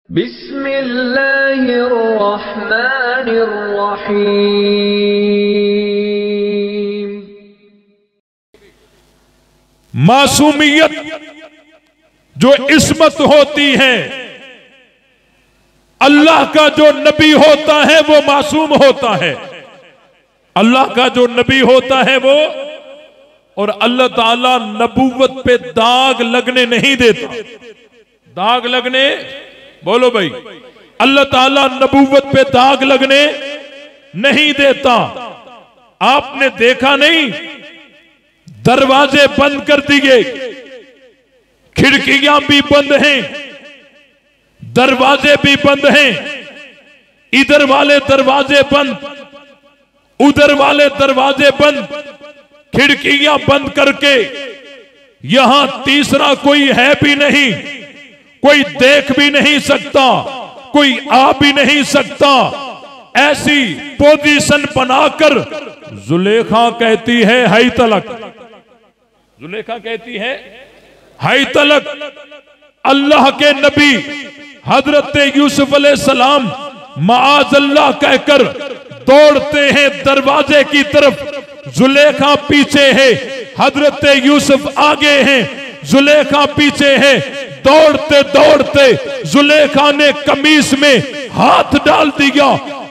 बिस्मिल्लाहिर्रहमानिर्रहीम। मासूमियत जो इस्मत होती है, अल्लाह का जो नबी होता है वो मासूम होता है। अल्लाह का जो नबी होता है वो, और अल्लाह ताला नबूवत पे दाग लगने नहीं देता। दाग लगने, बोलो भाई, अल्लाह ताला नबूवत पे दाग लगने नहीं देता। आपने देखा नहीं, दरवाजे बंद कर दिए, खिड़कियां भी बंद हैं, दरवाजे भी बंद हैं, इधर वाले दरवाजे बंद, उधर वाले दरवाजे बंद, खिड़कियां बंद करके यहां तीसरा कोई है भी नहीं, कोई देख भी नहीं सकता, कोई आ भी नहीं सकता। ऐसी पोजीशन बनाकर जुलेखा कहती है हाय तलक, जुलेखा कहती है हाय तलक। अल्लाह के नबी हजरत यूसुफ अलैहिस्सलाम माअज़ अल्लाह कहकर दौड़ते हैं दरवाजे की तरफ, जुलेखा पीछे है, हजरत यूसुफ आगे हैं, जुलेखा पीछे है। दौड़ते दौड़ते जुलेखा ने कमीज में हाथ डाल दिया।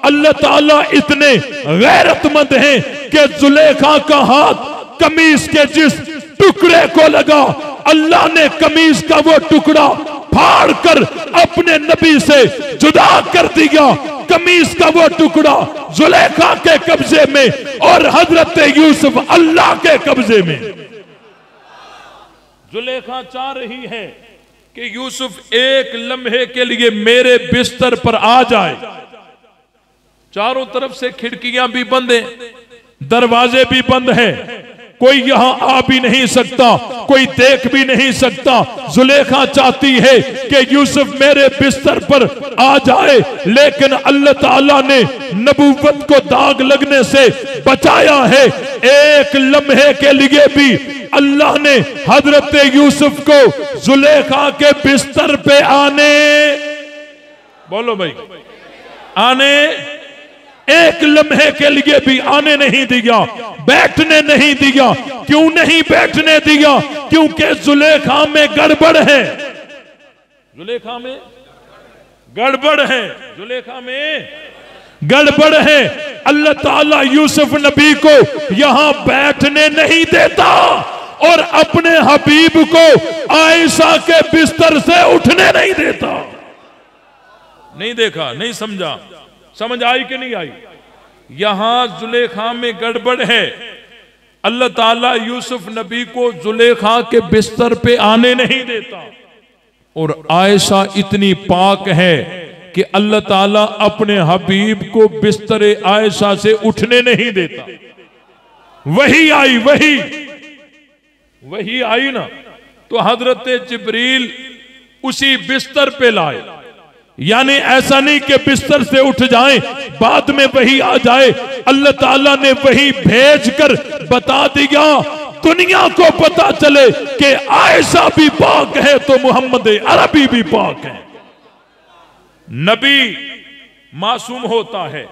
अल्लाह ताला इतने गैरतमंद हैं कि जुलेखा का हाथ कमीज के जिस टुकड़े को लगा, अल्लाह ने कमीज का वो टुकड़ा फाड़ कर अपने नबी से जुदा कर दिया। कमीज का वो टुकड़ा जुलेखा के कब्जे में और हजरत यूसुफ अल्लाह के कब्जे में। जुलेखा चाह रही है कि यूसुफ एक लम्हे के लिए मेरे बिस्तर पर आ जाए। चारों तरफ से खिड़कियां भी बंद हैं, दरवाजे भी बंद हैं, कोई यहां आ भी नहीं सकता, कोई देख भी नहीं सकता। जुलेखा चाहती है कि यूसुफ मेरे बिस्तर पर आ जाए, लेकिन अल्लाह ताला ने नबूवत को दाग लगने से बचाया है। एक लम्हे के लिए भी अल्लाह ने हजरत यूसुफ को जुलेखा के बिस्तर पे आने, बोलो भाई, आने, एक लम्हे के लिए भी आने नहीं दिया, बैठने नहीं दिया। क्यों नहीं बैठने दिया? क्योंकि जुलेखा में गड़बड़ है, जुलेखा में गड़बड़ है, जुलेखा में गड़बड़ है। अल्लाह ताला यूसुफ नबी को यहां बैठने नहीं देता और अपने हबीब को आयशा के बिस्तर से उठने नहीं देता। नहीं देखा, नहीं समझा, समझ आई कि नहीं आई? यहां जुलेखा में गड़बड़ है। अल्लाह ताला यूसुफ नबी को जुलेखा के बिस्तर पे आने नहीं देता, और आयशा इतनी पाक है कि अल्लाह ताला अपने हबीब को बिस्तर आयशा से उठने नहीं देता। वही आई, वही आई ना, तो हजरत जिब्रील उसी बिस्तर पे लाए। यानी ऐसा नहीं कि बिस्तर से उठ जाएं, बाद में वही आ जाए। अल्लाह ताला ने वही भेजकर बता दिया, दुनिया को पता चले कि आयशा भी पाक है तो मोहम्मद अरबी भी पाक है। नबी मासूम होता है,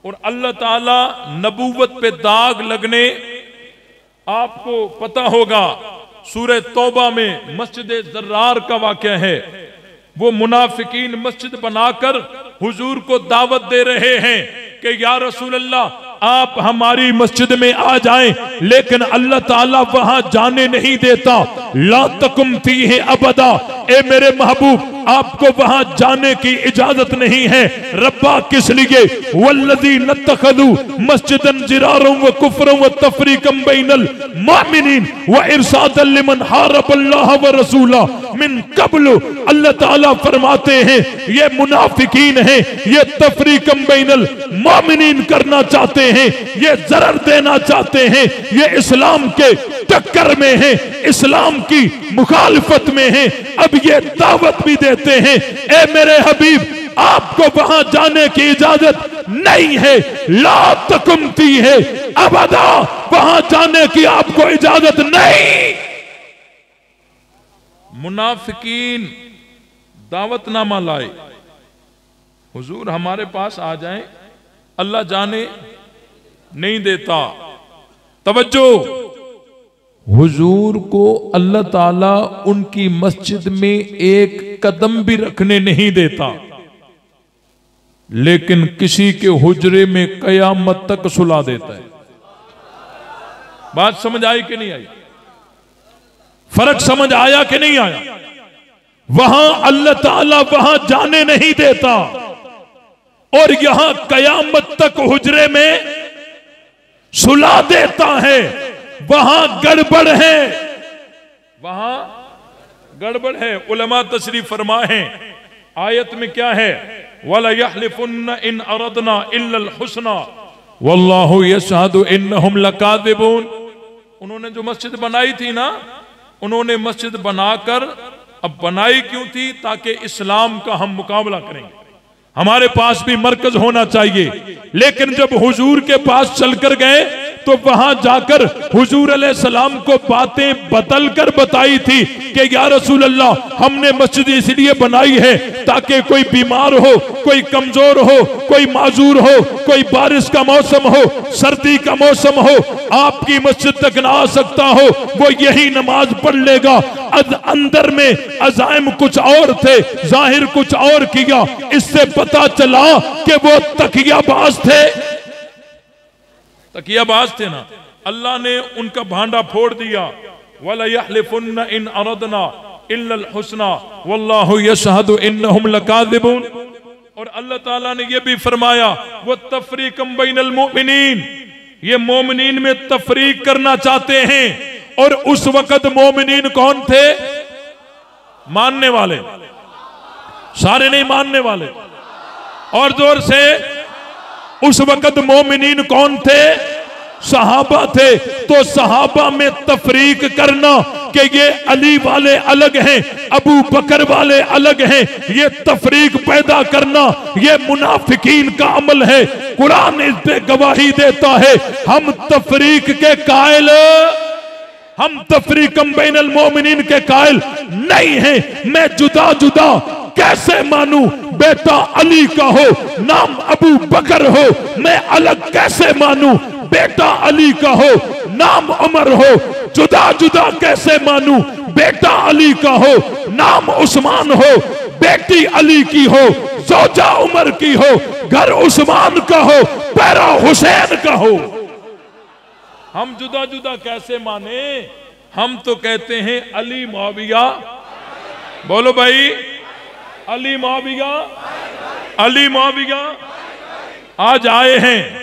और अल्लाह ताला नबूवत पे दाग लगने, आपको पता होगा सूरह तौबा में मस्जिद ज़र्रार का वाक़या है। वो मुनाफिकीन मस्जिद बनाकर हुजूर को दावत दे रहे हैं कि या रसूल अल्लाह, आप हमारी मस्जिद में आ जाएं, लेकिन अल्लाह ताला वहां जाने नहीं देता। ला तकुम फीहि अबदा, ए मेरे महबूब, आपको वहां जाने की इजाजत नहीं है। रब्बा किस लिए? वल्लज़ी नत्तखज़ू मस्जिदन जिरारन व कुफ्रन व तफरीकम बैनल मुमिनीन व इरसादन लिमन हारबल्लाह व रसूला मिन कब्लु। अल्लाह ताला फरमाते हैं ये मुनाफिकीन हैं, ये तफरीकम बैनल मुमिनीन करना चाहते हैं, ये जरर देना चाहते हैं, ये इस्लाम के टक्कर में हैं, इस्लाम की मुखालफत में हैं। अब ये दावत भी देते हैं, ए मेरे हबीब, आपको वहां जाने की इजाजत नहीं है। ला तकुम फीहि अबदा, वहां जाने की आपको इजाजत नहीं। मुनाफिकीन दावतनामा लाए, हुजूर हमारे पास आ जाएं, अल्लाह जाने नहीं देता। तवज्जो, हुजूर को अल्लाह ताला उनकी मस्जिद में एक कदम भी रखने नहीं देता, लेकिन किसी के हुजरे में कयामत तक सुला देता है। बात समझ आई कि नहीं आई? फर्क समझ आया कि नहीं आया? वहां अल्लाह ताला वहां जाने नहीं देता और यहां कयामत तक हुजरे में सुला देता है। वहां गड़बड़ है, वहां गड़बड़ है। उलमा तशरीफ फरमा है, आयत में क्या है? वला यहलिफुन्न इन अरदना इल्लल हुस्ना वल्लाहु यशहदु इन्नहुम लकादिबून। उन्होंने जो मस्जिद बनाई थी ना, उन्होंने मस्जिद बनाकर, अब बनाई क्यों थी? ताकि इस्लाम का हम मुकाबला करेंगे। हमारे पास भी मरकज होना चाहिए। लेकिन जब हुजूर के पास चलकर गए तो वहां जाकर हुजूर अलैहिस्सलाम को बातें बदल कर बताई थी कि या रसूल अल्लाह, हमने मस्जिद इसलिए बनाई है ताकि कोई बीमार हो, कोई कमजोर हो, कोई माजूर हो, कोई बारिश का मौसम हो, सर्दी का मौसम हो, आपकी मस्जिद तक ना आ सकता हो, वो यही नमाज पढ़ लेगा। अंदर में अजाइम कुछ और थे, जाहिर कुछ और किया। इससे पता चला कि वो तकियाबाज थे, तकियाबाज थे ना। अल्लाह ने उनका भांडा फोड़ दिया। वला यहलिफुन्न इन अरदना इल्लल हुस्ना वल्लाहु यशहदु इन्नहुम लकादिबून। और अल्लाह ताला ने यह भी फरमाया, वो तफरीकम बैनल मोमिनीन, ये मोमिनीन में तफरीक करना चाहते हैं। और उस वक्त मोमिनीन कौन थे? मानने वाले, सारे नहीं मानने वाले। और जोर से, उस वक्त मोमिनीन कौन थे? सहाबा थे। तो सहाबा में तफरीक करना कि ये अली वाले अलग हैं, अबू बकर वाले अलग हैं, ये तफरीक पैदा करना ये मुनाफिकीन का अमल है। कुरान इस पे गवाही देता है। हम तफरीक के कायल, हम तफरीकम बैनल मोमिनीन के कायल नहीं हैं। मैं जुदा जुदा कैसे मानूं? बेटा अली का हो, नाम अबू बकर हो, मैं अलग कैसे मानूं? बेटा अली का हो, नाम उमर हो, जुदा जुदा कैसे मानूं? बेटा अली का हो, नाम उस्मान हो, बेटी अली की हो, जोजा उमर की हो, घर उस्मान का हो, पैरा हुसैन का हो। हम जुदा जुदा कैसे माने? हम तो कहते हैं अली मुआविया। बोलो भाई, अली मुआविया, अली मुआविया। आज आए हैं